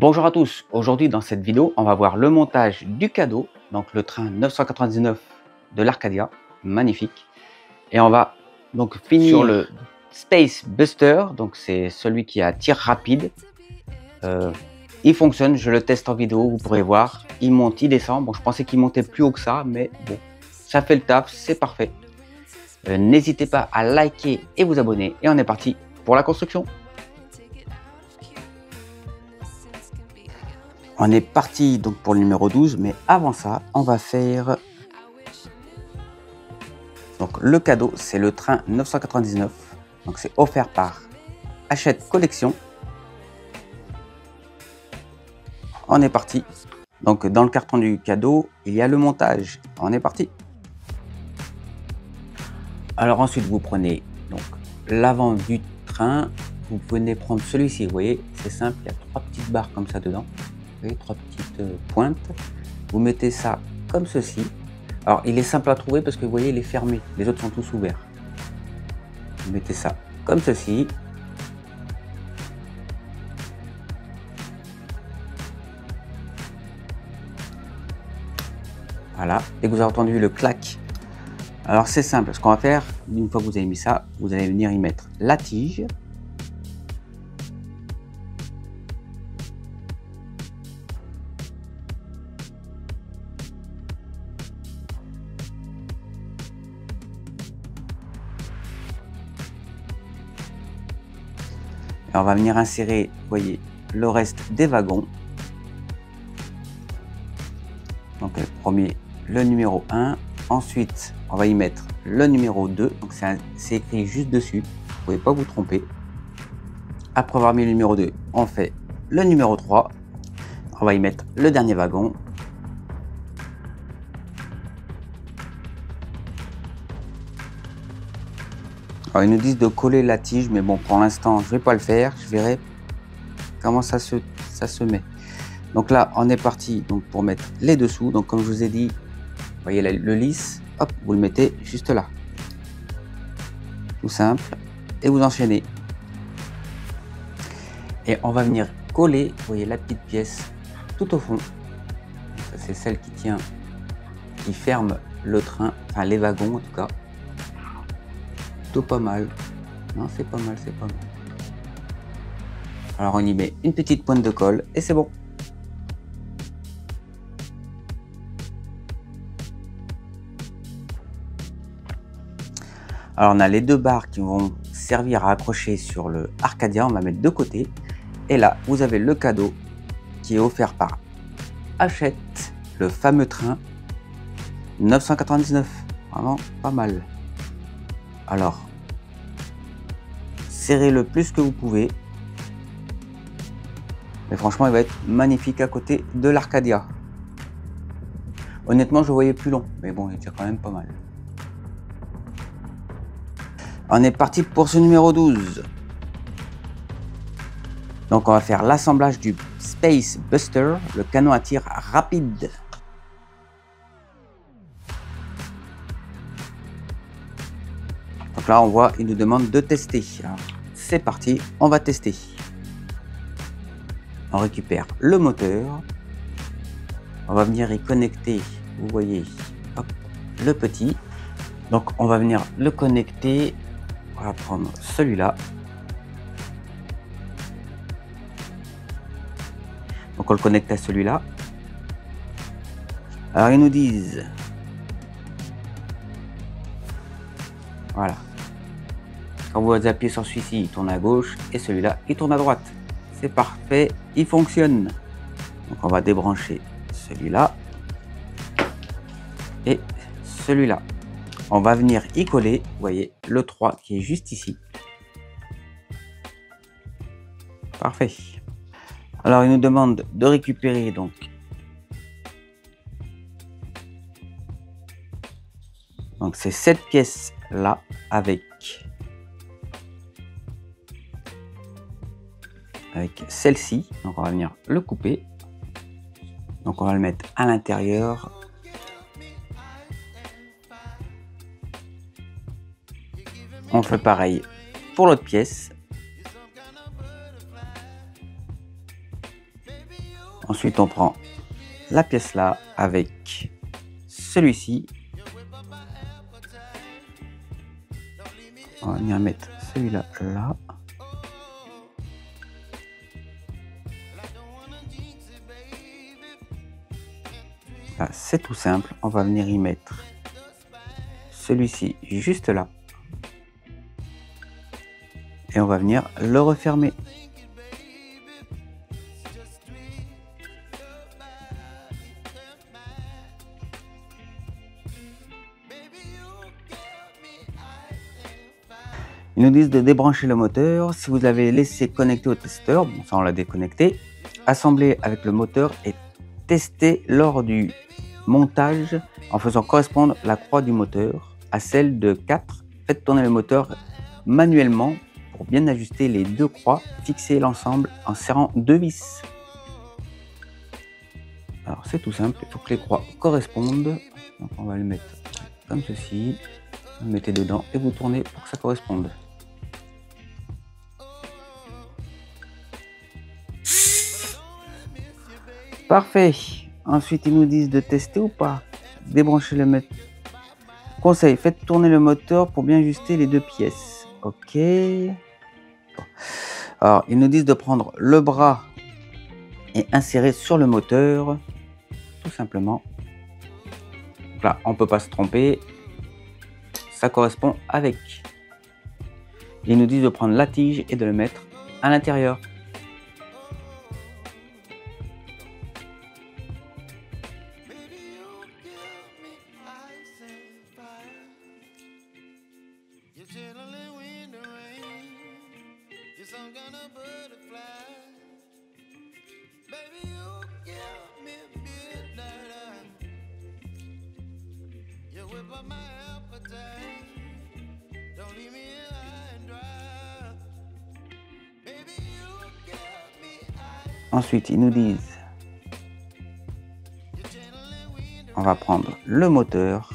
Bonjour à tous, aujourd'hui dans cette vidéo on va voir le montage du cadeau, donc le train 999 de l'Arcadia, magnifique, et on va donc finir sur le Space Buster, donc c'est celui qui a tir rapide. Il fonctionne, je le teste en vidéo, vous pourrez voir, il monte, il descend, bon je pensais qu'il montait plus haut que ça, mais bon, ça fait le taf, c'est parfait. N'hésitez pas à liker et vous abonner, et on est parti pour la construction. On est parti donc pour le numéro 12, mais avant ça, on va faire... Donc le cadeau, c'est le train 999. Donc c'est offert par Hachette Collection. On est parti. Donc dans le carton du cadeau, il y a le montage. On est parti. Alors ensuite, vous prenez donc l'avant du train. Vous venez prendre celui-ci, vous voyez, c'est simple, il y a 3 petites barres comme ça dedans. Vous voyez, 3 petites pointes. Vous mettez ça comme ceci. Alors il est simple à trouver parce que vous voyez, il est fermé. Les autres sont tous ouverts. Vous mettez ça comme ceci. Voilà. Et vous avez entendu le clac. Alors c'est simple. Ce qu'on va faire, une fois que vous avez mis ça, vous allez venir y mettre la tige. On va venir insérer, vous voyez, le reste des wagons. Donc le premier, le numéro 1. Ensuite, on va y mettre le numéro 2. Donc c'est écrit juste dessus. Vous ne pouvez pas vous tromper. Après avoir mis le numéro 2, on fait le numéro 3. On va y mettre le dernier wagon. Alors, ils nous disent de coller la tige, mais bon, pour l'instant, je ne vais pas le faire. Je verrai comment ça se met. Donc là, on est parti donc, pour mettre les dessous. Donc comme je vous ai dit, vous voyez le lisse, hop, vous le mettez juste là. Tout simple. Et vous enchaînez. Et on va venir coller, vous voyez, la petite pièce tout au fond. Ça, c'est celle qui tient, qui ferme le train, enfin les wagons en tout cas. Pas mal, non, c'est pas mal, c'est pas mal. Alors on y met une petite pointe de colle et c'est bon. Alors on a les deux barres qui vont servir à accrocher sur le Arcadia, on va mettre de côté. Et là vous avez le cadeau qui est offert par Hachette, le fameux train 999, vraiment pas mal. Alors, serrez le plus que vous pouvez. Mais franchement, il va être magnifique à côté de l'Arcadia. Honnêtement, je le voyais plus long, mais bon, il tire quand même pas mal. On est parti pour ce numéro 12. Donc, on va faire l'assemblage du Space Buster, le canon à tir rapide. Donc là, on voit, il nous demande de tester. C'est parti, on va tester. On récupère le moteur. On va venir y connecter, vous voyez, hop, le petit. Donc on va venir le connecter. On va prendre celui-là. Donc on le connecte à celui-là. Alors ils nous disent... Voilà. Quand vous appuyez sur celui-ci, il tourne à gauche et celui-là, il tourne à droite. C'est parfait, il fonctionne. Donc on va débrancher celui-là et celui-là. On va venir y coller, vous voyez, le 3 qui est juste ici. Parfait. Alors il nous demande de récupérer donc c'est cette pièce là avec celle-ci. Donc on va venir le couper. Donc on va le mettre à l'intérieur. On fait pareil pour l'autre pièce. Ensuite, on prend la pièce là avec celui-ci. On va venir mettre celui-là là. Là, c'est tout simple. On va venir y mettre celui-ci juste là. Et on va venir le refermer. Ils nous disent de débrancher le moteur. Si vous l'avez laissé connecté au testeur, bon ça on l'a déconnecté, assembler avec le moteur et tester lors du montage en faisant correspondre la croix du moteur à celle de 4. Faites tourner le moteur manuellement pour bien ajuster les deux croix. Fixez l'ensemble en serrant 2 vis. Alors c'est tout simple, il faut que les croix correspondent. Donc on va le mettre comme ceci. Vous le mettez dedans et vous tournez pour que ça corresponde. Parfait. Ensuite, ils nous disent de tester ou pas. Débrancher le moteur. Conseil, faites tourner le moteur pour bien ajuster les deux pièces. Ok. Bon. Alors, ils nous disent de prendre le bras et insérer sur le moteur. Tout simplement. Donc là, on ne peut pas se tromper. Ça correspond avec. Ils nous disent de prendre la tige et de le mettre à l'intérieur. Ensuite, ils nous disent, on va prendre le moteur,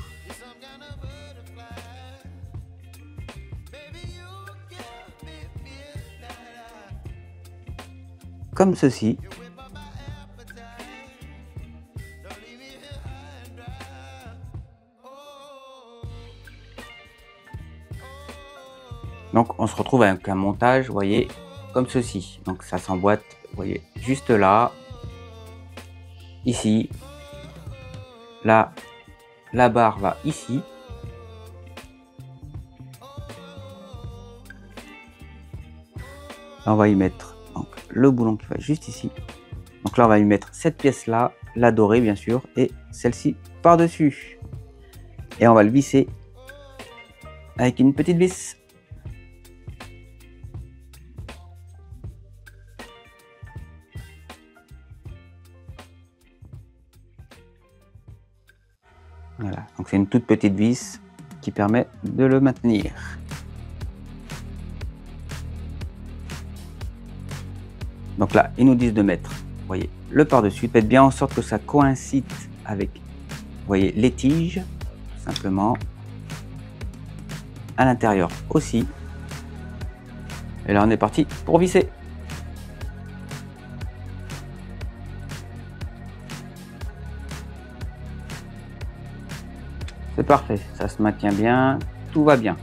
comme ceci. Donc, on se retrouve avec un montage, vous voyez, comme ceci. Donc, ça s'emboîte, vous voyez, juste là, ici, là, la barre va ici. Là, on va y mettre donc, le boulon qui va juste ici. Donc là, on va y mettre cette pièce-là, la dorée, bien sûr, et celle-ci par-dessus. Et on va le visser avec une petite vis. Voilà, donc c'est une toute petite vis qui permet de le maintenir. Donc là, ils nous disent de mettre, vous voyez, le par-dessus. Faites bien en sorte que ça coïncide avec, vous voyez, les tiges, tout simplement. À l'intérieur aussi. Et là, on est parti pour visser. C'est parfait, ça se maintient bien, tout va bien.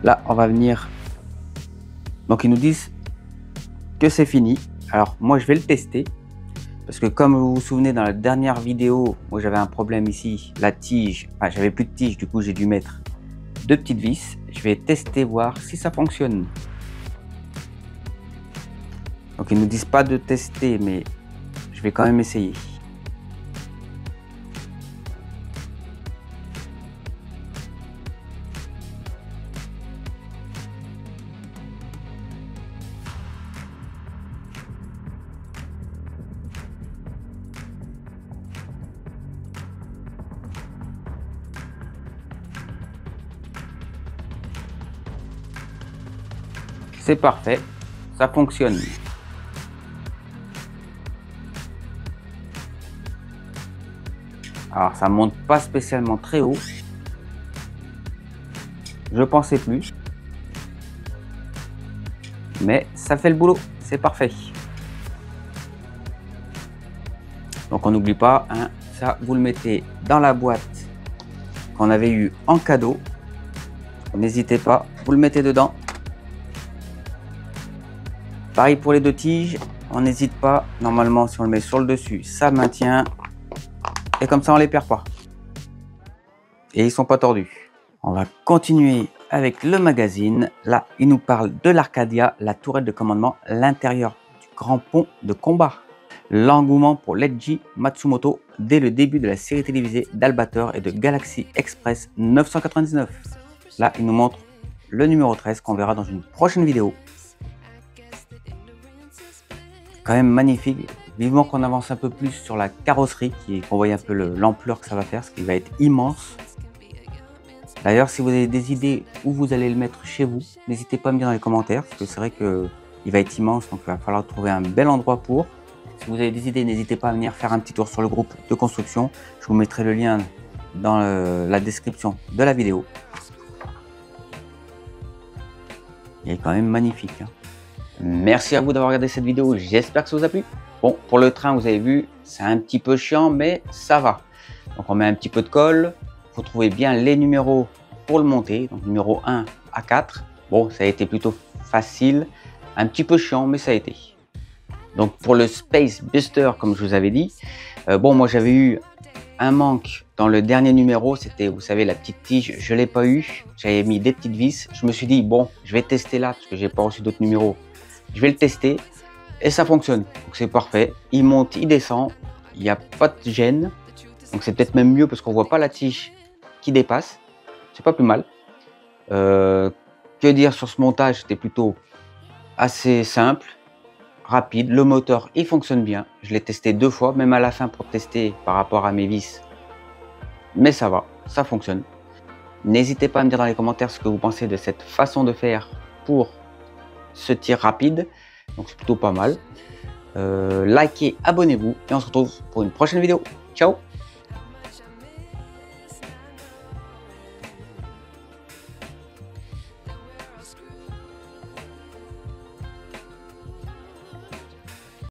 Là, on va venir. Donc, ils nous disent que c'est fini. Alors, moi, je vais le tester. Parce que comme vous vous souvenez, dans la dernière vidéo, moi, j'avais un problème ici. La tige, enfin, j'avais plus de tige, du coup, j'ai dû mettre 2 petites vis. Je vais tester, voir si ça fonctionne. Donc, ils nous disent pas de tester, mais je vais quand même essayer. C'est parfait, ça fonctionne. Alors ça monte pas spécialement très haut. Je pensais plus. Mais ça fait le boulot, c'est parfait. Donc on n'oublie pas, hein, ça vous le mettez dans la boîte qu'on avait eu en cadeau. N'hésitez pas, vous le mettez dedans. Pareil pour les deux tiges, on n'hésite pas. Normalement, si on le met sur le dessus, ça maintient. Et comme ça, on les perd pas. Et ils sont pas tordus. On va continuer avec le magazine. Là, il nous parle de l'Arcadia, la tourelle de commandement, l'intérieur du grand pont de combat. L'engouement pour Leiji Matsumoto dès le début de la série télévisée d'Albator et de Galaxy Express 999. Là, il nous montre le numéro 13 qu'on verra dans une prochaine vidéo. Quand même magnifique. Vivement qu'on avance un peu plus sur la carrosserie, qu'on voit un peu l'ampleur que ça va faire, ce qui va être immense. D'ailleurs, si vous avez des idées où vous allez le mettre chez vous, n'hésitez pas à me dire dans les commentaires, parce que c'est vrai qu'il va être immense, donc il va falloir trouver un bel endroit pour. Si vous avez des idées, n'hésitez pas à venir faire un petit tour sur le groupe de construction. Je vous mettrai le lien dans la description de la vidéo. Il est quand même magnifique, hein. Merci à vous d'avoir regardé cette vidéo, j'espère que ça vous a plu. Bon, pour le train, vous avez vu, c'est un petit peu chiant, mais ça va. Donc on met un petit peu de colle, il faut trouver bien les numéros pour le monter. Donc numéro 1 à 4. Bon, ça a été plutôt facile, un petit peu chiant, mais ça a été. Donc pour le Space Buster, comme je vous avais dit, bon, moi j'avais eu un manque dans le dernier numéro, c'était, vous savez, la petite tige, je ne l'ai pas eu. J'avais mis des petites vis, je me suis dit, bon, je vais tester là, parce que j'ai pas reçu d'autres numéros. Je vais le tester et ça fonctionne, donc c'est parfait. Il monte, il descend, il n'y a pas de gêne, donc c'est peut-être même mieux parce qu'on voit pas la tige qui dépasse, c'est pas plus mal. Que dire sur ce montage, c'était plutôt assez simple, rapide. Le moteur il fonctionne bien, je l'ai testé 2 fois, même à la fin pour tester par rapport à mes vis, mais ça va, ça fonctionne. N'hésitez pas à me dire dans les commentaires ce que vous pensez de cette façon de faire pour ce tir rapide, donc c'est plutôt pas mal. Likez, abonnez-vous et on se retrouve pour une prochaine vidéo. Ciao!